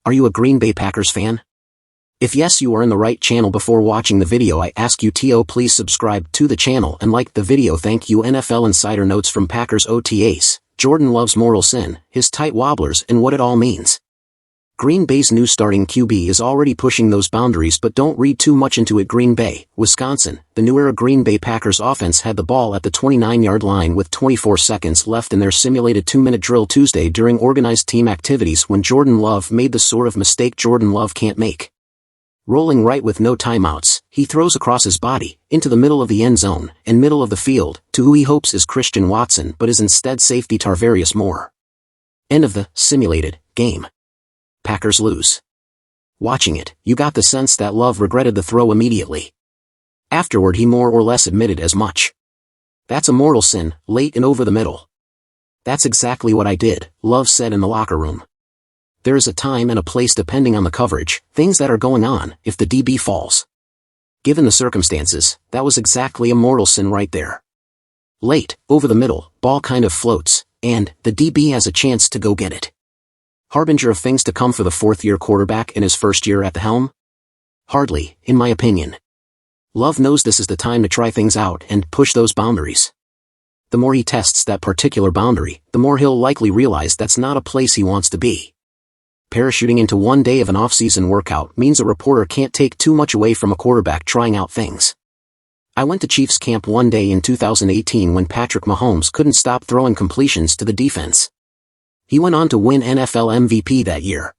Are you a Green Bay Packers fan? If yes, you are in the right channel. Before watching the video, I ask you to please subscribe to the channel and like the video. Thank you. NFL Insider Notes from Packers OTAs, Jordan Love's mortal sin, his tight wobblers, and what it all means. Green Bay's new starting QB is already pushing those boundaries, but don't read too much into it. Green Bay, Wisconsin. The new era Green Bay Packers offense had the ball at the 29-yard line with 24 seconds left in their simulated 2-minute drill Tuesday during organized team activities when Jordan Love made the sort of mistake Jordan Love can't make. Rolling right with no timeouts, he throws across his body, into the middle of the end zone, and middle of the field, to who he hopes is Christian Watson but is instead safety Tarvarius Moore. End of the simulated game. Packers lose. Watching it, you got the sense that Love regretted the throw immediately. Afterward, he more or less admitted as much. That's a mortal sin, late and over the middle. That's exactly what I did, Love said in the locker room. There is a time and a place depending on the coverage, things that are going on, if the DB falls. Given the circumstances, that was exactly a mortal sin right there. Late, over the middle, ball kind of floats, and the DB has a chance to go get it. Harbinger of things to come for the fourth-year quarterback in his first year at the helm? Hardly, in my opinion. Love knows this is the time to try things out and push those boundaries. The more he tests that particular boundary, the more he'll likely realize that's not a place he wants to be. Parachuting into one day of an off-season workout means a reporter can't take too much away from a quarterback trying out things. I went to Chiefs camp one day in 2018 when Patrick Mahomes couldn't stop throwing completions to the defense. He went on to win NFL MVP that year.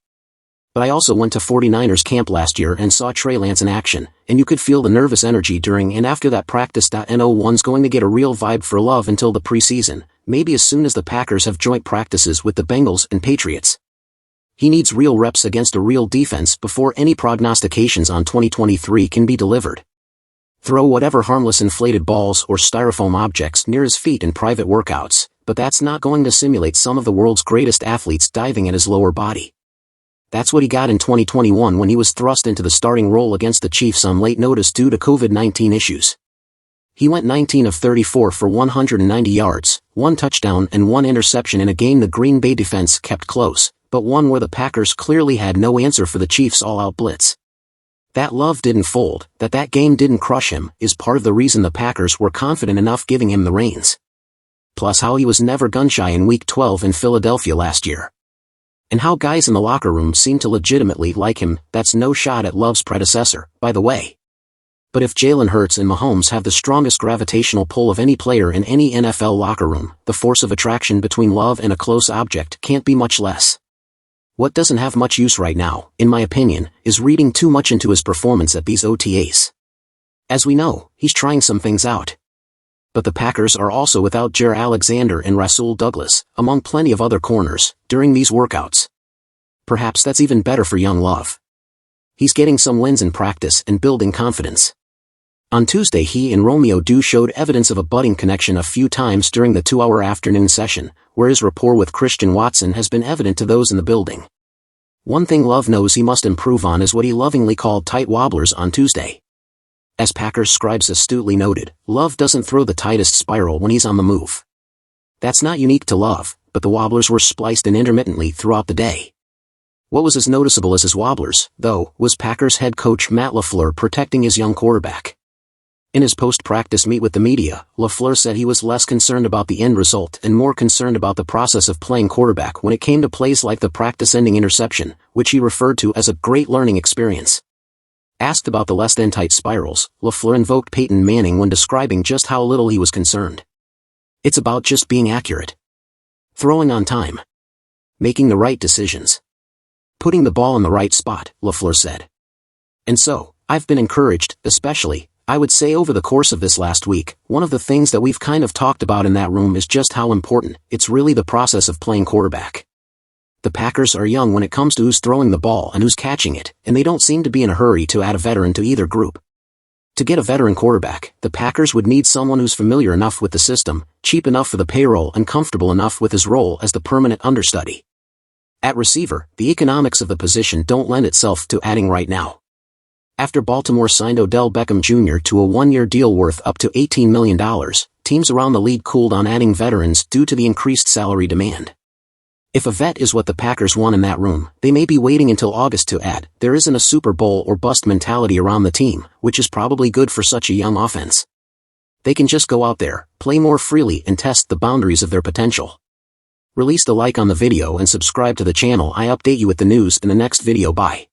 But I also went to 49ers camp last year and saw Trey Lance in action, and you could feel the nervous energy during and after that practice. No one's going to get a real vibe for Love until the preseason, maybe as soon as the Packers have joint practices with the Bengals and Patriots. He needs real reps against a real defense before any prognostications on 2023 can be delivered. Throw whatever harmless inflated balls or styrofoam objects near his feet in private workouts, but that's not going to simulate some of the world's greatest athletes diving at his lower body. That's what he got in 2021 when he was thrust into the starting role against the Chiefs on late notice due to COVID-19 issues. He went 19 of 34 for 190 yards, 1 touchdown and 1 interception in a game the Green Bay defense kept close, but one where the Packers clearly had no answer for the Chiefs' all-out blitz. That Love didn't fold, that game didn't crush him, is part of the reason the Packers were confident enough giving him the reins. Plus how he was never gun-shy in Week 12 in Philadelphia last year. And how guys in the locker room seem to legitimately like him. That's no shot at Love's predecessor, by the way. But if Jalen Hurts and Mahomes have the strongest gravitational pull of any player in any NFL locker room, the force of attraction between Love and a close object can't be much less. What doesn't have much use right now, in my opinion, is reading too much into his performance at these OTAs. As we know, he's trying some things out. But the Packers are also without Jaire Alexander and Rasul Douglas, among plenty of other corners, during these workouts. Perhaps that's even better for young Love. He's getting some wins in practice and building confidence. On Tuesday he and Romeo Dew showed evidence of a budding connection a few times during the 2-hour afternoon session, where his rapport with Christian Watson has been evident to those in the building. One thing Love knows he must improve on is what he lovingly called tight wobblers on Tuesday. As Packers scribes astutely noted, Love doesn't throw the tightest spiral when he's on the move. That's not unique to Love, but the wobblers were spliced in intermittently throughout the day. What was as noticeable as his wobblers, though, was Packers head coach Matt LaFleur protecting his young quarterback. In his post-practice meet with the media, LaFleur said he was less concerned about the end result and more concerned about the process of playing quarterback when it came to plays like the practice-ending interception, which he referred to as a great learning experience. Asked about the less-than tight spirals, LaFleur invoked Peyton Manning when describing just how little he was concerned. It's about just being accurate. Throwing on time. Making the right decisions. Putting the ball in the right spot, LaFleur said. And so, I've been encouraged, especially, I would say over the course of this last week, one of the things that we've kind of talked about in that room is just how important it's really the process of playing quarterback. The Packers are young when it comes to who's throwing the ball and who's catching it, and they don't seem to be in a hurry to add a veteran to either group. To get a veteran quarterback, the Packers would need someone who's familiar enough with the system, cheap enough for the payroll and comfortable enough with his role as the permanent understudy. At receiver, the economics of the position don't lend itself to adding right now. After Baltimore signed Odell Beckham Jr. to a one-year deal worth up to $18 million, teams around the league cooled on adding veterans due to the increased salary demand. If a vet is what the Packers want in that room, they may be waiting until August to add. There isn't a Super Bowl or bust mentality around the team, which is probably good for such a young offense. They can just go out there, play more freely and test the boundaries of their potential. Release the like on the video and subscribe to the channel. I update you with the news in the next video. Bye.